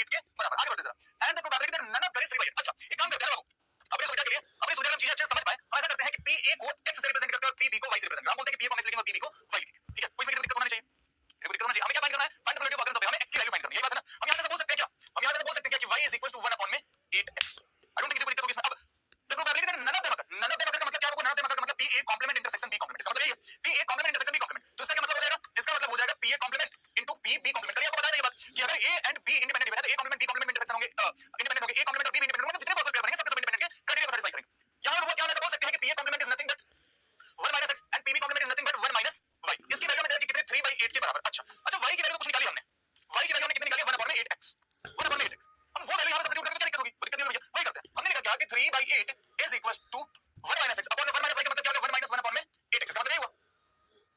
8 के बराबर। आगे बढ़ते जरा। And the probability that none of that is 3 by 8। अच्छा एक काम करते हैं बाबू, अपने सुविधा के लिए अपनी सुविधा हम चीजें अच्छे से समझ पाए, हम ऐसा करते हैं कि पी ए को x से रिप्रेजेंट करते हैं और पी बी को y से रिप्रेजेंट करते हैं। हम बोलते हैं कि पी ए को हम x लिखेंगे और पी बी को y लिखेंगे, ठीक है? कोई इसमें दिक्कत होनी चाहिए, इसमें दिक्कत होनी चाहिए। हमें क्या फाइंड करना है? Find the probability of occurrence of, हमें x की वैल्यू फाइंड करनी है, यही बात है ना? हम यहां से बोल सकते हैं क्या, हम यहां से बोल सकते हैं कि y is equal to 1 upon में 8x। आई डोंट थिंक किसी को दिक्कत होगी इसमें। अब the probability that none of them occur, none of them अकर का मतलब क्या? आपको नन ऑफ देम अकर का मतलब P A complement intersection B complement, इसका मतलब यही है P A complement intersection B complement. तो इसका क्या मतलब हो जाएगा? इसका मतलब हो जाएगा P A complement into P B complement. कल आपको बताया था ये बात कि अगर a एंड b इंडिपेंडेंट है तो a complement b complement intersection होंगे, इंडिपेंडेंट होंगे, a कॉम्प्लीमेंट और b इंडिपेंडेंट होंगे, जितने पॉसिबल पेयर बनेंगे सबके सब इंडिपेंडेंट के क्राइटेरिया को सैटिस्फाई करेंगे। यहां पर वो क्या बोल सकते हैं कि P A complement is nothing but 1 minus x and pb complement is nothing but 1 minus y। इसकी वैल्यू मैंने कितने 3 by 8 के बराबर। अच्छा y की वैल्यू तो कुछ निकाली हमने, y की वैल्यू हमने कितनी निकाली? 1 upon में 8x, 1 upon में 8x। हम वो वैल्यू यहां पे सब्स्टिट्यूट करके क्या दिक्कत होगी? दिक्कत नहीं होगी, वही करते हैं। हमने निकाला कि 3 by 8 is equals to 1 minus x upon में 1 minus y का मतलब क्या होगा? 1 minus 1 upon में 8x का मतलब ये हुआ,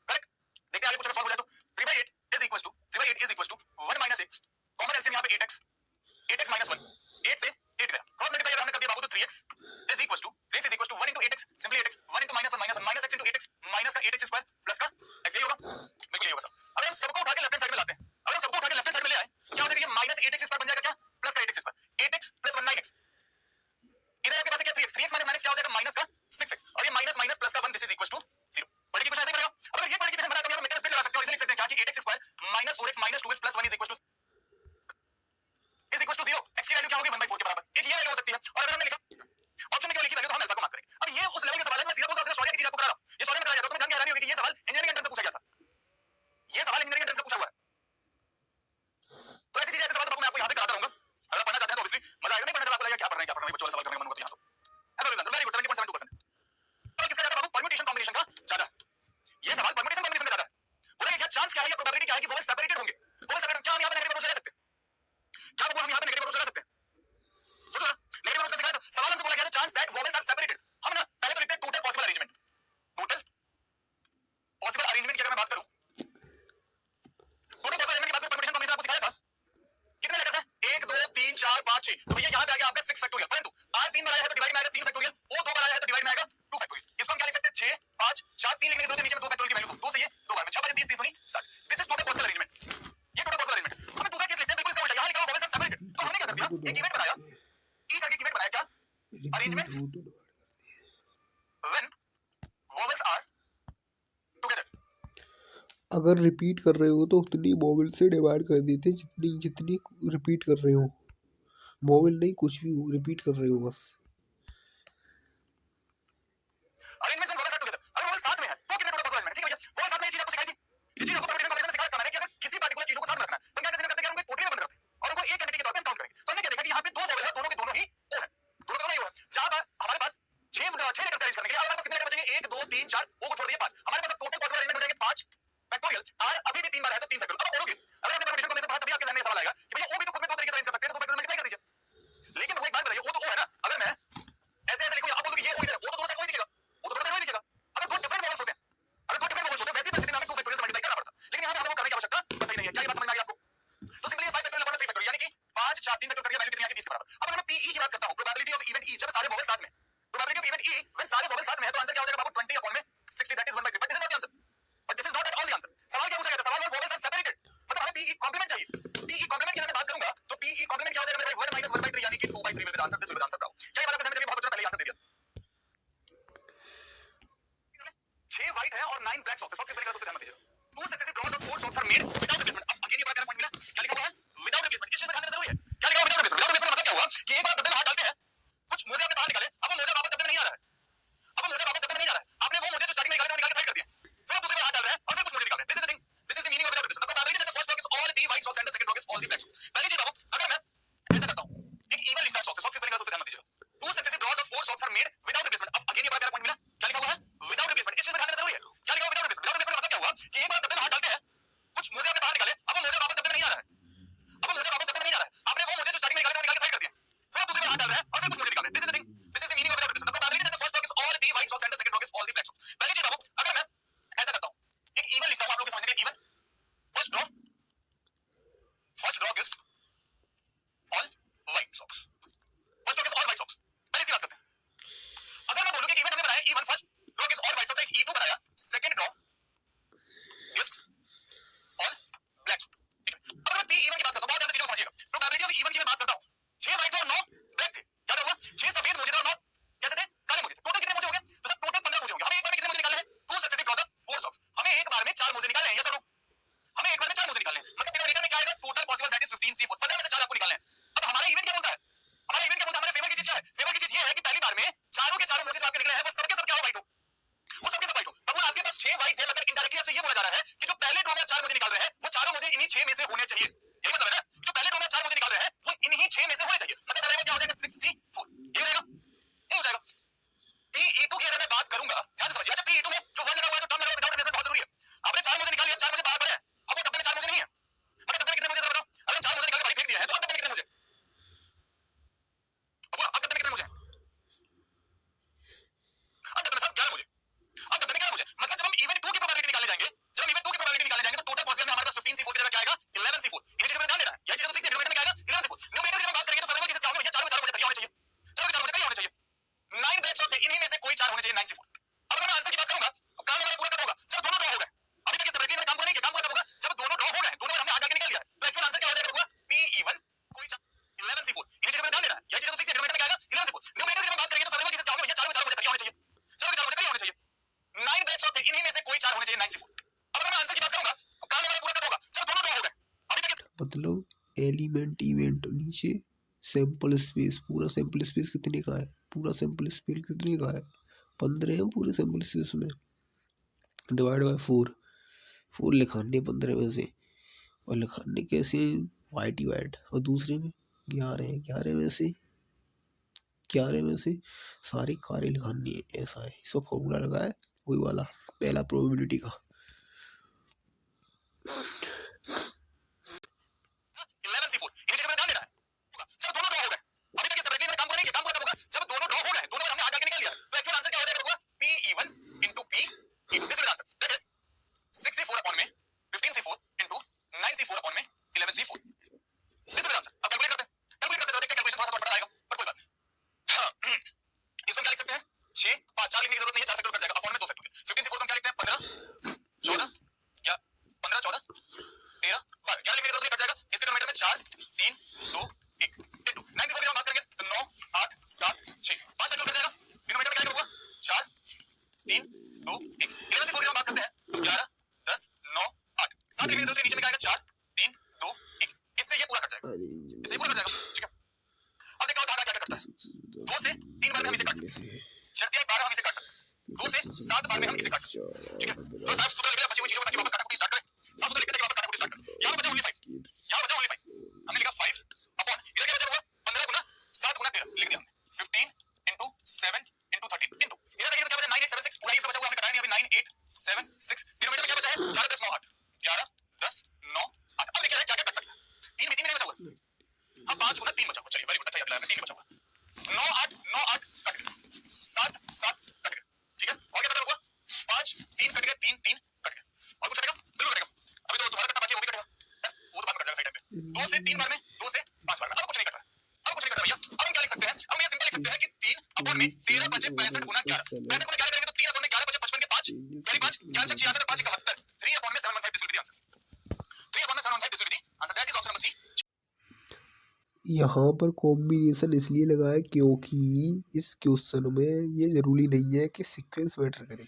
करेक्ट? देखते हैं आगे कुछ सॉल्व हो जाए तो 3 by 8 is equals to 1 minus x, common LCM यहां पे 8x minus 1, 8 से 8 गया, क्रॉस मल्टीप्लाई हमने कर दिया बाबू तो 3x is equals to 1 into 8x, simply 8x, 1 into minus 1 minus x into 8x, minus का 8x square plus का x, यही होगा, बिल्कुल यही होगा सर। अगर हम सबको उठा के लेफ्ट हैंड साइड में लाते हैं, अगर हम सबको उठा के लेफ्ट हैंड साइड में ले आए, क्या हो जाएगा? ये minus 8x square बन जाएगा क्या? plus का 8x square, 8x plus 1 9x, इधर आपके पास क्या 3x, 3x minus 9x क्या हो जाएगा? minus का 6x, और ये minus minus plus का 1, this is equals to 0। बड़ी की क्वेश्चन ऐसे ही बनेगा। अब अगर ये बड़ी की क्वेश्चन बना तो हम मेथड स्प्लिट लगा सकते हो, इसे लिख सकते हैं क्या कि 8x square minus 4x minus 2x plus 1 is equals to 0। x की वैल्यू क्या होगी? 1/4 के बराबर। एक ये वैल्यू हो सकती है, और अगर हमने लिखा ऑप्शन में केवल लिखी वैल्यू तो हम अल्फा को मार्क करेंगे। अब ये उस लेवल के सवाल है, मैं सीधा बोलता हूं, सॉरी की चीज आपको करा रहा हूं, ये सॉरी में कराया जाता है तो मैं जान के हैरानी होगी कि ये सवाल इंजीनियरिंग एंट्रेंस में पूछा गया था, ये सवाल इंजीनियरिंग एंट्रेंस में पूछा हुआ है। तो ऐसी चीजें, ऐसे सवाल तो मैं आपको यहां पे कराता रहूंगा। अगर पढ़ना चाहते हैं तो ऑब्वियसली मजा आएगा, नहीं पढ़ना चाहते आपको लगेगा क्या पढ़ रहे हैं, क्या पढ़ रहे हैं, बच्चों वाले सवाल करने का मन होगा तो यहां तो वेरी गुड 70.72%। और किसका ज्यादा बाबू? परम्यूटेशन कॉम्बिनेशन का ज्यादा। ये सवाल परम्यूटेशन कॉम्बिनेशन में ज्यादा है। बोला क्या चांस क्या है या प्रोबेबिलिटी क्या है कि वोवेल सेपरेटेड होंगे? वोवेल सेपरेटेड, क्या हम यहां पे नेगेटिव वैल्यूज ले सकते हैं? क्या बाबू हम यहां पे नेगेटिव वैल्यूज ले सकते हैं? सोचो जरा, नेगेटिव वैल्यूज दिखाया तो सवाल हमसे बोला गया था chance that vowels are separated. हम ना पहले तो लिखते हैं total possible arrangement, total possible arrangement की अगर मैं बात करूं, टोटल पॉसिबल अरेंजमेंट की बात करूं, परम्यूटेशन कॉम्बिनेशन आपको सिखाया था कितने लेटर्स हैं? 1 2 3 4 5 6। तो भैया यहां पे आ गया आपका 6 फैक्टोरियल, परंतु r 3 बार आया है तो डिवाइड में आएगा 3 फैक्टोरियल, o 2 बार आया है तो डिवाइड में आएगा 2 फैक्टोरियल। इसको हम क्या लिख सकते हैं? 6 5 4, 3 लिखने के जरूरत है, नीचे में 2 फैक्टोरियल की वैल्यू 2 से ये 2 बार में 6 5 30 30 दूनी 60। This is total possible arrangement, ये टोटल पॉसिबल अरेंजमेंट। हम दूसरा केस लिखते हैं बिल्कुल इसका उल्टा, यहां लिखा हुआ वोवेल्स आर सेपरेटेड, तो हमने क्या कर दिया? एक इवेंट बनाया, ई करके इवेंट बनाया, क्या? Arrangements when vowels are together. अगर रिपीट कर रहे हो तो उतनी वोवेल से डिवाइड कर देते जितनी जितनी रिपीट कर रहे हो, वोवेल नहीं कुछ भी रिपीट कर रहे हो बस। Arrangements when vowels are together, अगर वोवेल साथ में है तो कितने टोटल पॉसिबल अरेंजमेंट? ठीक है भैया, वोवेल साथ में ये चीज आपको सिखाई थी, ये चीज आपको परम्यूटेशन कॉम्बिनेशन में सिखाया था मैंने कि अगर किसी पार्टिकुलर चीजों को साथ में रखना है तो क्या करते हैं कि हम पोर्ट्रेट में बंद करते हैं और उनको एक एंटिटी के तौर पे हम काउंट करेंगे। तो हमने क्या देखा कि यहां पे दो वोवेल है, दोनों के दोनों ही ओ है, दोनों के दोनों ही ओ है। जहां पर हमारे पास 6 लेटर्स अरेंज करने के लिए हमारे पास कितने लेटर बचेंगे? 1 2 3 4, ओ को छोड़ दिए 5, हमारे पास टोटल पॉसिबल अरेंजमेंट हो जाएंगे 5 फैक्टोरियल। r अभी भी 3 बार है तो 3 फैक्टोरियल। अब बोलोगे अगर आपने परम्यूटेशन कॉम्बिनेशन पढ़ा तभी आपके जहन में सवाल आएगा कि भैया ओ भी तो खुद में दो तरीके से अरेंज कर सकते हैं, तो 2 फैक्टोरियल मल्टीप्लाई कर दीजिए। लेकिन वो एक बात बताइए, ओ तो ओ है ना, अगर मैं ऐसे ऐसे लिखूं, आप बोलोगे ये ओ इधर है, ओ तो दोनों साइड ओ ही दिखेगा, ओ तो दोनों साइड ओ ही दिखेगा। अगर दो डिफरेंट वोवेल्स होते हैं, अगर दो डिफरेंट वोवेल्स होते हैं वैसे परिस्थिति में हमें 2 फैक्टोरियल से मल्टीप्लाई करना पड़ता, लेकिन यहां पे हमें वो करने की आवश्यकता पता ही नहीं है। क्या ये बात समझ में आ गई आपको? तो सिंपली 5 फैक्टोरियल अपॉन 3 फैक्टोरियल, यानी कि 5 4 3 फैक्टोरियल वैल्यू कितनी आ गई? 20 के बराबर। अब अगर मैं पीई की बात करता हूं, प्रोबेबिलिटी ऑफ इवेंट ई, जब सारे वोवेल साथ में, probability of event E when सारे वोवेल साथ में है तो आंसर क्या हो जाएगा बाबू? 20 अपॉन में 60, that is 1/3। But this is not the answer, but this is not at all the answer. सवाल क्या पूछा गया था? सवाल में वोवेल्स आर सेपरेटेड, मतलब हमें पीई कॉम्प्लीमेंट चाहिए। पीई कॉम्प्लीमेंट की अगर मैं बात करूंगा तो पीई कॉम्प्लीमेंट क्या हो जाएगा मेरे भाई? 1 minus 1/3 यानी कि 2/3 will be the answer, this will be the answer. Bravo, क्या ये बात आपको समझ में? बहुत बच्चों ने पहले आंसर दे दिया। 6 व्हाइट है और 9 ब्लैक सॉक्स है, सॉक्स इसमें लिखा है दोस्तों, ध्यान मत दीजिए। 2 successive draws of 4 socks are made without replacement. अब अगेन ये बड़ा पॉइंट मिला, क्या लिखा हुआ है? Without replacement. इस चीज में ध्यान देना जरूरी है, क्या लिखा हुआ? Without replacement. विदाउट रिप्लेसमेंट मतलब क्या हुआ कि एक बार डब्बे में हाथ डालते हैं, कुछ मोजे आपने बाहर निकाले, अब वो मोजा वापस डब्बे में नहीं आ रहा है, अब वो मोजा वापस डब्बे में नहीं जा रहा है, आपने वो मोजे जो स्टार्टिंग में निकाले थे वो निकाल के साइड कर दिए, फिर आप दूसरी बार हाथ डाल रहे हैं और फिर कुछ मोजे निकाल रहे हैं। This is the thing, this is the meaning of without replacement. The probability that the first draw is all the white socks and the second draw is all the black socks. पहली चीज बाबू, अगर मैं ऐसा करता हूं, एक even लिखता हूं, सॉक्स इसमें लिखा है दोस्तों, ध्यान मत दीजिएगा, मतलब एलिमेंट इवेंट नीचे सैंपल स्पेस, पूरा सैंपल स्पेस कितने का है, पूरा सैंपल स्पेस कितने का है 15 है पूरे सैंपल स्पेस में, डिवाइड बाय 4 लिखाने 15 में से, और लिखाने कैसे वाई डिवाइड, और दूसरे में 11 है, 11 में से सारे कार्य लिखानी है, ऐसा है इसका फॉर्मूला लगा है वही वाला पहला प्रोबेबिलिटी का। 11C4 इन्हीं चीजों में ध्यान देना है। होगा जब दोनों ड्रॉ हो गए, अभी तक ये सेपरेटली मैंने काम करने के काम कब होगा जब दोनों ड्रॉ हो गए, दोनों बार हमने आगे निकाल लिया, तो एक्चुअल आंसर क्या हो जाएगा होगा P E1 into P E2, this is answer, that is 6C4 upon में 15C4 into 9C4 अपॉन में 11C4, दिस इज आंसर। अब कैलकुलेट करते हैं, देखते हैं कैलकुलेशन थोड़ा सा बड़ा आएगा पर कोई बात नहीं। हाँ, इसमें क्या लिख सकते हैं 6 5 4 लिखने की जरूरत नहीं है, 4 फैक्टोरियल कर जाएगा अपॉन में 2 फैक्टोरियल। 15C4 को हम क्या लिखते हैं 15 14 या 15 14 13 12, 11 लिखने की जरूरत नहीं, कट जाएगा। इसके डिनोमिनेटर में 4 3 2 1 इनटू 9 की बात करेंगे तो 9 8 7 6 5 फैक्टोरियल कट जाएगा। डिनोमिनेटर में क्या होगा 4 3 2 1। 11 की बात करते हैं तो 11 10 9 8 7 लिखने की जरूरत है, नीचे में क्या आएगा 4 3 2 1, इससे ये पूरा कट जाएगा, इससे पूरा कट जाएगा। ठीक है, अब देखो धागा क्या करता है, 2 से 3 बार में हम इसे काट सकते हैं, शर्तियां 12 हम इसे काट सकते हैं, 2 से 7 बार में हम इसे काट सकते हैं। ठीक है, तो साफ सुथरा लिख लिया बची हुई चीजों को ताकि वापस काटा कुटी स्टार्ट करें, साफ सुथरा लिखते हैं वापस काटा कुटी स्टार्ट करें। यहां बचा ओनली 5, यहां बचा ओनली 5, हमने लिखा 5 अपॉन इधर क्या बचा हुआ 15 गुना 7 गुना 13 लिख दिया हमने, 15 into 7 into 13 into इधर देखिए तो क्या बचा 9876, पूरा इसका बचा हुआ हमने कटाया नहीं अभी 9876। डिनोमिनेटर में क्या बचा है 11 10 9 8, 11 10 9 8। अब देखिए क्या क्या कट सकता है, 3 भी 3 नहीं बचा हुआ, अब 5 गुना 3 बचा हुआ, चलिए वेरी गुड, अच्छा याद दिलाया, 3 बचा हुआ, 9 8 9 8 कट गया, 7 7 कट गया। ठीक है, और क्या कटा हुआ 5 3 कट गया, 3 3 कट गया, और कुछ कटेगा बिल्कुल कटेगा। अभी तो तुम्हारा कटा बाकी है वो भी कटेगा, वो तो बाद में कट जाएगा सही टाइम पे। 2 से 3 बार में 2 से 5 बार में अब कुछ नहीं कट रहा है, अब कुछ नहीं कट रहा भैया। अब हम क्या लिख सकते हैं, हम ये सिंपल लिख सकते हैं कि 3 अपॉन में 13 बचे 65 गुना 11, 65 गुना 11 करेंगे तो 3 अपॉन में 11 बचे 55 के 5 यानी 5 11 से 66 5 71, 3 अपॉन में 715, this will be the answer, 3 upon में 715, this will be the answer, that is option number C. यहाँ पर कॉम्बिनेशन इसलिए लगा है क्योंकि इस क्वेश्चन में ये जरूरी नहीं है कि सीक्वेंस मैटर करे।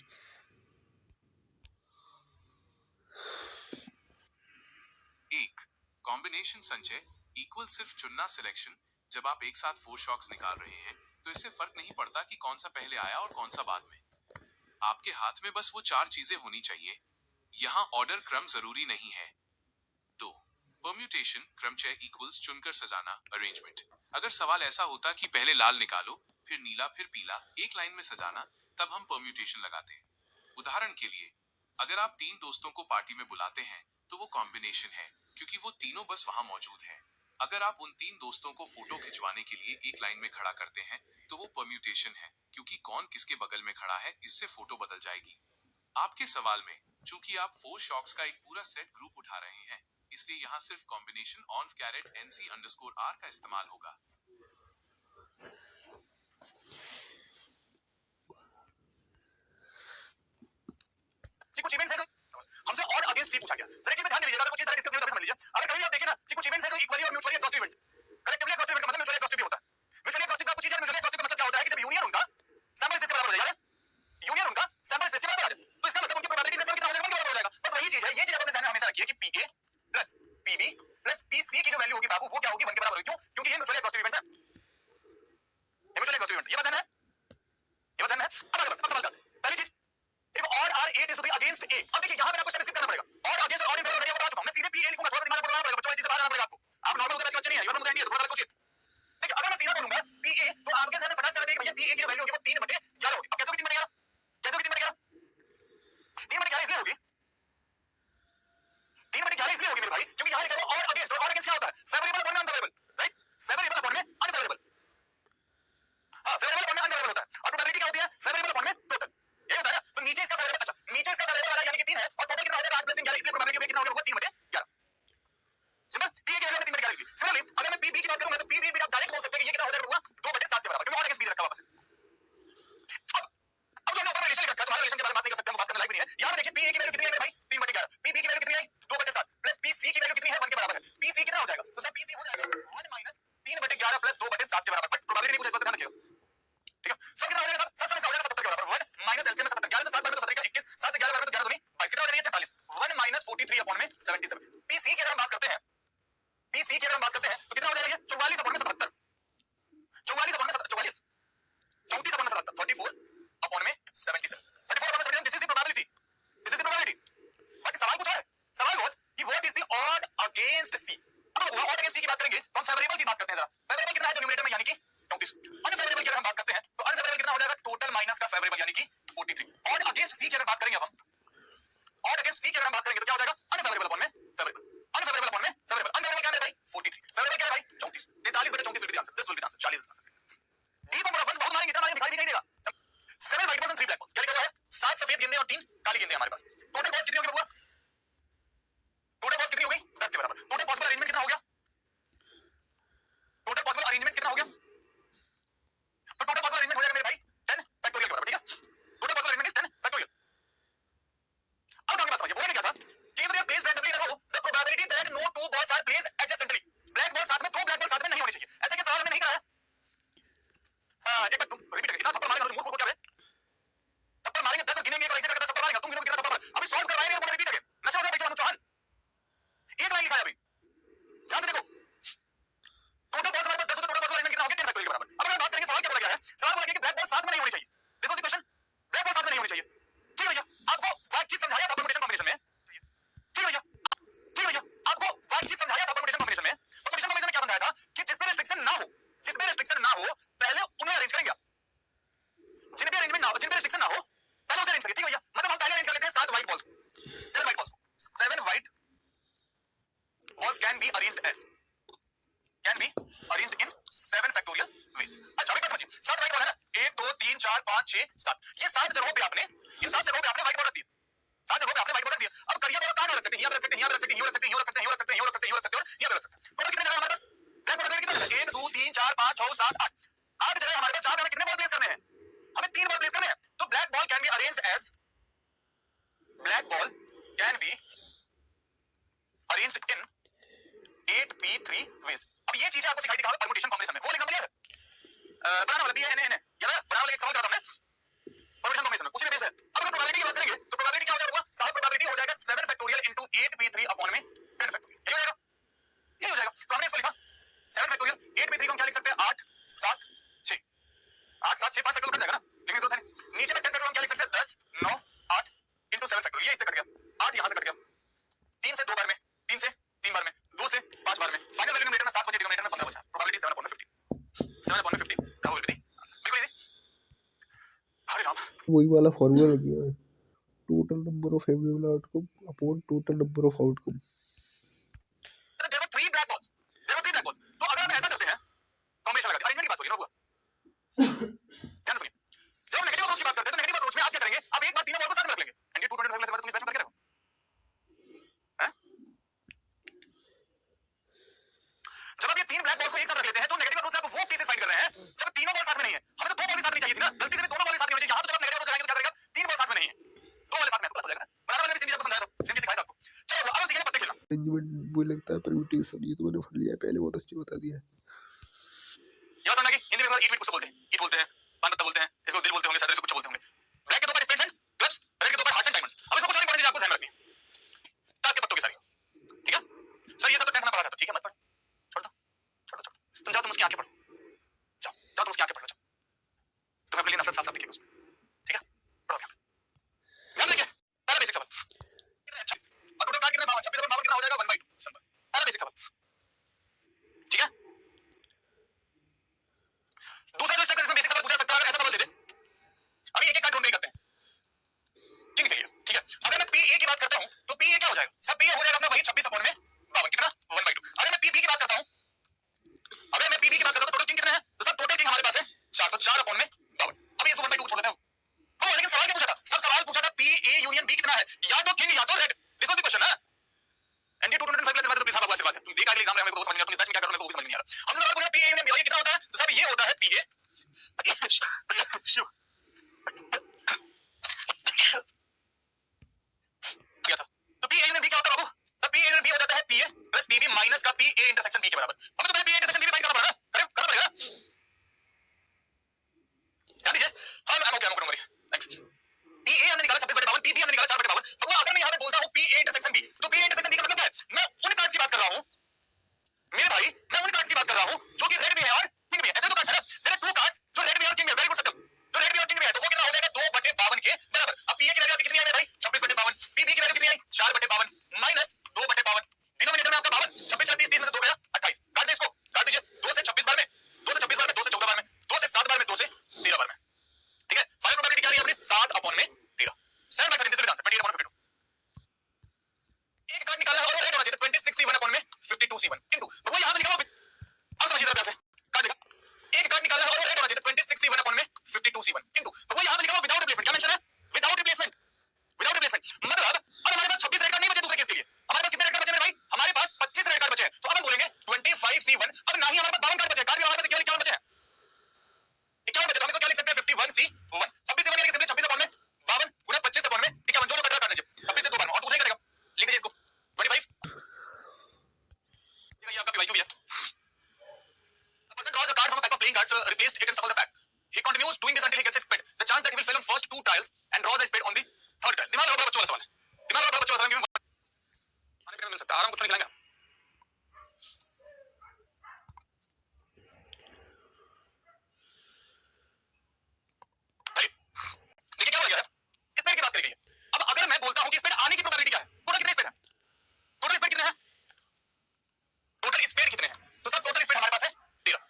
एक कॉम्बिनेशन संचय इक्वल सिर्फ चुनना सिलेक्शन। जब आप एक साथ 4 शॉक्स निकाल रहे हैं तो इससे फर्क नहीं पड़ता कि कौन सा पहले आया और कौन सा बाद में, आपके हाथ में बस वो 4 चीजें होनी चाहिए। यहाँ ऑर्डर क्रम जरूरी नहीं है। 2 परम्यूटेशन क्रमचय इक्वल्स चुनकर सजाना अरेंजमेंट। अगर सवाल ऐसा होता कि पहले लाल निकालो फिर नीला फिर पीला एक लाइन में सजाना, तब हम परम्यूटेशन लगाते। उदाहरण के लिए अगर आप 3 दोस्तों को पार्टी में बुलाते हैं तो वो कॉम्बिनेशन है क्योंकि वो तीनों बस वहां मौजूद हैं। अगर आप उन 3 दोस्तों को फोटो खिंचवाने के लिए एक लाइन में खड़ा करते हैं तो वो परम्यूटेशन है क्योंकि कौन किसके बगल में खड़ा है इससे फोटो बदल जाएगी। आपके सवाल में चूंकि आप 4 शॉक्स का एक पूरा सेट ग्रुप उठा रहे हैं इसलिए यहाँ सिर्फ कॉम्बिनेशन ऑन कैरेट NC_R का इस्तेमाल होगा। कुछ इवेंट्स है हमसे और अगेंस्ट सी पूछा गया, जरा एक चीज में ध्यान दीजिएगा, अगर कुछ चीज डिस्कस नहीं होता समझ लीजिए। अगर कभी आप देखें ना कि कुछ इवेंट्स है इक्वली और mutually exhaustive events, collectively exhaustive event मतलब म्यूचुअली एक्सॉस्टिव भी होता है। म्यूचुअली एक्सॉस्टिव का कुछ चीज है, म्यूचुअली एक्सॉस्टिव का मतलब क्या होता है कि जब यूनियन उनका सैंपल स्पेस के बराबर हो जाएगा, यूनियन उनका सैंपल स्पेस के बराबर आ जाए तो इसका मतलब उनकी प्रोबेबिलिटी कितना हो जाएगा, उनके बराबर हो जाएगा। बस वही चीज है, ये चीज आपने ध्यान में हमेशा रखी है कि PA plus PB plus PC की जो वैल्यू होगी बाबू वो क्या होगी 1 के बराबर होगी। क्यों? क्योंकि ये म्यूचुअली एक्सॉस्टिव इवेंट है, ये म्यूचुअली एक्सॉस्टिव इवेंट, ये बात है, ये बात है। अब सवाल का पहली चीज देखो odd are 8 is to be against A. अब देखिए यहां पे आपको स्पेसिफिक करना पड़ेगा, ऑड अगेंस्ट और इन फेवर ऑफ बता चुका हूं मैं, सीधे पी ए लिखूंगा, थोड़ा दिमाग लगाना पड़ेगा, बच्चों वाली चीज बाहर आना पड़ेगा आपको। आप नॉर्मल होकर बच्चे नहीं है, यू नो इंडिया, थोड़ा सा सोचिए। देखिए अगर मैं सीधा बोलूंगा पी ए तो आपके सामने फटाक से आ जाएगा भैया पी ए की वैल्यू होगी वो 3/11 होगी। अब कैसे होगी 3/11, कैसे होगी 3/11, 3/11 इसलिए होगी, 3/11 इसलिए होगी मेरे भाई क्योंकि यहां लिखा है ऑड अगेंस्ट, और ऑड अगेंस्ट क्या होता है, फेवरेबल अपॉन में अनफेवरेबल, राइट, फेवरेबल अपॉन में अनफेवरेबल, हां फेवरेबल अपॉन में अनफेवरेबल होता है, और प्रोबेबिलिटी क्या होती है, फेवरेबल अपॉन में टोटल, ये होता है ना। तो नीचे इसका फेवरेबल, अच्छा नीचे इसका फेवरेबल वाला यानी कि 3 है और टोटल कितना हो जाएगा 8 + 3 11, इसलिए प्रोबेबिलिटी होगी कितना होगा 3/11, सिंपल। पी की वैल्यू 3/11 की। सिमिलरली अगर मैं पी बी की बात करूं मैं तो पी बी भी आप डायरेक्ट बोल सकते हैं कि ये कितना हो जाएगा 2/7 के बराबर, क्योंकि और अगेंस्ट बी रखा हुआ है। अब जो हमने ऊपर रिलेशन लिख रखा है, तुम्हारे रिलेशन के बारे में बात नहीं कर सकते, हम बात करने लायक भी नहीं है। यहां पे देखिए पी ए की वैल्यू कितनी है मेरे भाई 3/11, पी बी की वैल्यू कितनी आई 2/7 प्लस पी सी की वैल्यू कितनी है 1 के बराबर है। पी सी कितना हो जाएगा, तो सर पी सी हो जाएगा 1 - 3/11 प्लस 2/7 के बराबर, बट प्रोबेबिलिटी कुछ ध्यान रखिएगा, ठीक है। सब कितना हो जाएगा, सब सब हो जाएगा 70 के बराबर, 1 - एलसीएम 70, 11 से 7 बटे तो 17 का 21, 7 से 11 बटे तो 11 दूनी 22, कितना हो जाएगा 43, 1 - 43 अपॉन में 77। पी सी की अगर हम बात करते हैं this will be the answer. This will be the answer. 40 will be the answer. D को बड़ा बहुत मारेंगे, इतना मारेंगे भिखारी दिखाई नहीं देगा. 7 white balls and 3 black balls. क्या लिखा हुआ है? 7 सफेद गेंदें और 3 काली गेंदें हमारे पास. टोटल बॉल्स कितनी होगी बबुआ? टोटल बॉल्स कितनी हो गई? 10 के बराबर. टोटल पॉसिबल अरेंजमेंट कितना हो गया? टोटल पॉसिबल अरेंजमेंट कितना हो गया? तो टोटल पॉसिबल अरेंजमेंट हो जाएगा मेरे भाई 10 फैक्टोरियल के बराबर. ठीक है, total possible arrangement is 10 factorial. अब आगे बात समझिए. बोला क्या था कि if they are placed randomly in a row, the probability that no two balls are placed adjacently. Black ball साथ में, दो ब्लैक बॉल साथ में नहीं होनी चाहिए. ऐसा क्या सवाल हमने नहीं कराया? एक बार तुम रिपीट करिए. इतना थप्पड़ मारेगा तो मूर्ख को क्या है? थप्पड़ मारेंगे 10 और गिनेंगे और ऐसे करके 10 थप्पड़ मारेंगे. तुम गिनोगे कितना थप्पड़ मारे? अभी सॉल्व करवाए नहीं. रिपीट करिए. नशा हो जाए भाई चौहान. एक लाइन लिखा है अभी. ध्यान से देखो. टोटल बॉल्स हमारे पास 10 होते. टोटल बॉल्स अरेंजमेंट कितना हो गया? 10 फैक्टोरियल के बराबर. अब अगर बात करेंगे सवाल क्या बोला गया है? सवाल बोला गया कि ब्लैक बॉल साथ में नहीं होनी चाहिए. This was the question. Black ball साथ में नहीं होनी चाहिए. ठीक है भैया, आपको वाइट चीज समझाया था परमुटेशन कॉम्बिनेशन में. ठीक है भैया, ठीक है भैया, आपको वाइट चीज समझाया था परमुटेशन कॉम्बिनेशन में. परमुटेशन कॉम्बिनेशन में क्या समझाया था कि जिसमें रेस्ट्रिक्शन ना हो, जिसमें रेस्ट्रिक्शन ना हो पहले उन्हें अरेंज करेंगे. जिनमें अरेंजमेंट ना हो, जिनमें रेस्ट्रिक्शन ना हो पहले उसे अरेंज करेंगे. ठीक है भैया, मतलब हम पहले अरेंज कर लेते हैं 7 white balls. 7 white balls. 7 white balls can be arranged in 7 factorial ways. अच्छा अभी बात समझिए. 7 व्हाइट बॉल है ना, 1 2 3 4 5 6 7. ये 7 जगहों पे आपने व्हाइट बॉल रख दिए. 7 जगहों पे आपने व्हाइट बॉल रख दिया. अब करिए बॉल कहां रख सकते हैं? यहां पे रख सकते हैं, यहां पे रख सकते हैं, यहां पे रख सकते हैं, यहां पे रख सकते हैं, यहां पे रख सकते हैं, यहां पे रख सकते हैं, यहां पे रख सकते हैं और यहां पे रख सकते हैं. टोटल कितने जगह हमारे पास? ब्लैक बॉल कितने जगह? 1 2 3 4 5 6 7 8. 8 जगह हमारे पास. 4 में कितने बॉल प्लेस करने हैं? हमें 3 बॉल प्लेस करने हैं. तो black ball can be arranged as in 8p3 ways. अब ये चीजें आपको सिखाई थी कहां पे? परमुटेशन कॉम्बिनेशन में. वो एग्जांपल याद है? बनाना वाला भी है एन याद है? बनाना वाला एक सवाल करा था हमने परमुटेशन कॉम्बिनेशन में. उसी में बेस है. अब अगर प्रोबेबिलिटी की बात करेंगे तो प्रोबेबिलिटी क्या हो जाएगा? सारा प्रोबेबिलिटी हो जाएगा 7 फैक्टोरियल into 8p3 अपॉन में 10 फैक्टोरियल. ये हो जाएगा. ये हो जाएगा. तो हमने इसको लिखा 7 फैक्टोरियल 8p3 को हम क्या लिख सकते हैं? 8 7 6. 8 7 6 5 फैक्टोरियल कट जाएगा ना. लिखने की जरूरत है नहीं. नीचे में 10 फैक्टोरियल हम क्या लिख सकते हैं? 10 9 8 into 7 फैक्टोरियल. ये इससे कट गया. 8 यहां से कट गया. 3 से 2 बार में, 3 से 3 बार में, 2 से 5 बार में. फाइनल वैल्यू न्यूमरेटर में 7 बचे, डिनोमिनेटर में 15 बचा. प्रोबेबिलिटी 7/50. 7/50 का होल विधि आंसर. बिल्कुल इजी. हरे राम. वही वाला फॉर्मूला लग गया है. Total number of available outcome upon total number of outcome. There were 3 black balls. तो अगर हम ऐसा करते हैं कॉम्बिनेशन लगा के अरेंजमेंट की बात हो रही है ना बुआ. ध्यान सुनिए. जब हम नेगेटिव अप्रोच की बात करते हैं तो नेगेटिव अप्रोच में आप क्या करेंगे? आप एक बार तीनों बॉल को साथ में रख लेंगे. एंड 220 रखने के बाद तुम इस बैच में करके रखो. हैं? जब आप ये 3 ब्लैक बॉल्स को एक साथ रख लेते हैं तो नेगेटिव अप्रोच से आप वो केसेस फाइंड कर रहे हैं जब तीनों बॉल साथ में नहीं है. हमें तो 2 बॉल भी साथ नहीं चाहिए थी ना. गलती से भी दोनों बॉल साथ नहीं होनी चाहिए. यहां तो जब आप नेगेटिव अप्रोच लगाएंगे तो क्या करेगा? 3 बॉल साथ में नहीं है, 2 बॉल साथ में है तो गलत हो जाएगा. बनाना वाले भी सिंपली आपको समझाया था, सिंपली सिखाया था आपको. चलो अब हम सीखेंगे पत्ते खेलना. अरेंजमेंट वो लगता है परम्यूटेशन. ये तो मैंने पढ़ लिया पहले, बहुत अच्छी बता दिया. याद समझना कि हिंदी में ईट कुछ तो बोलते हैं. ईट बोलते हैं, पान पत्ता बोलते हैं, इसको दिल बोलते होंगे, शायद इसको कुछ बोलते होंगे. ब्लैक के दो पर स्पेस एंड क्लब्स, रेड के दो पर हार्ट्स एंड डायमंड्स. अब इसको कुछ और इंपॉर्टेंट चीज आपको ध्यान में रखनी है. ताश के पत्तों की सारी. ठीक है सर, ये सब तो 10th में पढ़ा था. ठीक है मत पढ़, छोड़ दो. तुम जाओ, तुम उसकी आंखें पढ़ो. जाओ तुम उसकी आंखें पढ़ो. तुम्हें अपने लिए नफरत साफ साफ दिखेगी उसमें. ठीक है, पढ़ो ध्यान देखिए. पहला बेसिक सवाल कितना है? 26. और टोटल कितना? 52. 26 और 52 कितना हो जाएगा? 1/2. सिंपल. पहला बेसिक सवाल. ठीक है, दूसरा जो स्टेप इसमें बेसिक सवाल पूछा सकता है. अगर ऐसा सवाल दे दे, अभी एक एक कार्ड ढूंढ नहीं करते हैं किंग के लिए. ठीक है, अगर मैं PA की बात करता हूं तो PA क्या हो जाएगा? सब PA हो जाएगा अपना वही 26 अपॉन में 52. कितना? 1/2. अगर मैं PB की बात करता हूं, तो टोटल किंग कितना है? तो सब टोटल किंग हमारे पास है 4. तो 4 अपॉन में 52. अभी इसको 1/2 छोड़ देते हैं. तो लेकिन सवाल क्या पूछा था? सब सवाल पूछा था PA यूनियन B कितना है? या तो किंग या तो red. This was the question. है एनडी 225 प्लस बात तो प्लीज आपको आशीर्वाद है. तुम देखा अगले एग्जाम में हमको समझ नहीं आता. तुम इस बैच में क्या करो मेरे को समझ नहीं आ रहा. हमसे सवाल पूछा PA यूनियन B कितना होता है? तो सब ये होता है PA. क्या था? तो PA यूनियन B क्या होता है बाबू? तो PA यूनियन B हो जाता है PA प्लस PB माइनस का PA इंटरसेक्शन B के बराबर. हमें तो पहले PA इंटरसेक्शन B फाइंड करना पड़ेगा. करना पड़ेगा. ध्यान दीजिए. हाँ मैं okay don't worry. Thanks. PA हमने निकाला 26/52, PB हमने निकाला 4/52. अब अगर मैं यहां पे बोलता हूं PA इंटरसेक्शन B, तो PA इंटरसेक्शन B का मतलब क्या है? मैं उन कार्ड्स की बात कर रहा हूं मेरे भाई, मैं उन कार्ड्स की बात कर रहा हूं जो कि रेड भी है और किंग भी है. ऐसे तो कार्ड्स है ना. मेरे 2 कार्ड्स जो रेड भी है और किंग भी है. वेरी गुड सत्यम. जो रेड भी और किंग भी है तो वो कितना हो जाएगा? 2/52 के बराबर. अब PA की वैल्यू कितनी है मेरे भाई? 26/52. PB की वैल्यू कितनी आई? 4/52 माइनस 2/52. डिनोमिनेटर में आपका 52. 26 4 30 30 में से 2 गया 28. काट दे 52C1 इनटू, तो वो यहां पे लिखा हुआ विदाउट रिप्लेसमेंट, क्या मेंशन है? Without replacement, without replacement. मतलब अब हमारे पास 26 रेड कार्ड नहीं बचे दूसरे केस के लिए। हमारे पास कितने रेड कार्ड बचे मेरे भाई? हमारे पास 25 रेड कार्ड बचे हैं। तो अब हम बोलेंगे 25C1, अब ना ही हमारे पास 52 कार्ड बचे, कार्ड भी हमारे पास 51 बचे हैं, 51 बचे। तो हम इसको क्या लिख सकते हैं? 51C1। 26 से 1 26 में 52 गुना 25 से 51 जो कटेगा काट दीजिए, 26 से 2 बार और कुछ नहीं कटेगा, लिख दीजिए इसको 25। ये आपका PYQ भी है। A person draws a card from a pack of playing cards, replaced it and shuffle the pack. He continues doing this until he gets a spade. The chance that he will fail on first 2 trials and draws a spade on the third trial. दिमाग लगाओ बच्चों वाला सवाल है, दिमाग लगाओ बच्चों वाला सवाल। पानी पीने मिल सकता है, आराम कुछ नहीं खिलाएंगे। देखिए क्या हो गया है, स्पेड की बात करी गई है। अब अगर मैं बोलता हूं कि स्पेड आने की प्रोबेबिलिटी क्या है, टोटल कितने स्पेड है? टोटल स्पेड कितने हैं? टोटल स्पेड कितने हैं? तो सब टोटल स्पेड हमारे पास है 13।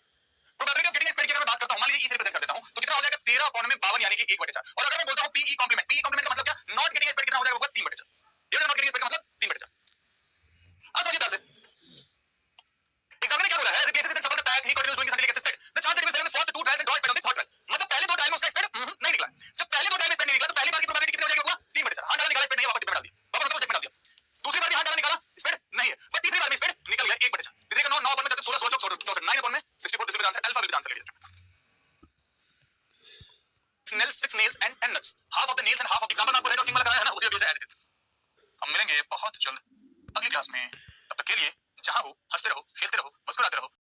प्रोबेबिलिटी ऑफ गेटिंग स्पेड की अगर मैं बात करता हूं, मान लीजिए ई से रिप्रेजेंट कर देता हूं, तो कितना हो जाएगा? 13/52 यानी कि 1/4। और अगर मैं बोलता हूं पीई कॉम्प्लीमेंट, पीई कॉम्प्लीमेंट का मतलब क्या? नॉट गेटिंग स्पेड कितना हो जाएगा? 3/4। ये नॉट गेटिंग स्पेड का मतलब 3/4। आज समझिए ध्यान से, एग्जामिनर क्या बोला है? Replaces it and shuffle the pack, he continues doing this until he gets spade. The chance that he will fail in the first 2 trials and draw spade on the third trial. मतलब पहले 2 trial में उसका spade नहीं निकला। जब पहले 2 trial में spade नहीं निकला तो पहली बार की प्रोबेबिलिटी कितनी हो जाएगी बाबा? 3/4। हाथ डाला निकाला स्पेड नहीं है, वापस डिप में डाल दिया, वापस मतलब डिप में डाल दिया। दूसरी बार भी हाथ डाला निकाला स्पेड नहीं है, पर तीसरी बार में स्पेड निकल गया 1/4। तीसरे का 9 9 अपन में 16 16 64 9 अपन में 64। This is the answer, alpha will be the answer. Nails, 6 nails and 10 nuts. Half of the nails and half of the example आपको रेड और पिंक वाला कराया है ना, उसी वजह से एज इट इज। हम मिलेंगे बहुत जल्द अगली क्लास में, तब तक के लिए जहां हो हंसते रहो, खेलते रहो, मुस्कुराते रहो।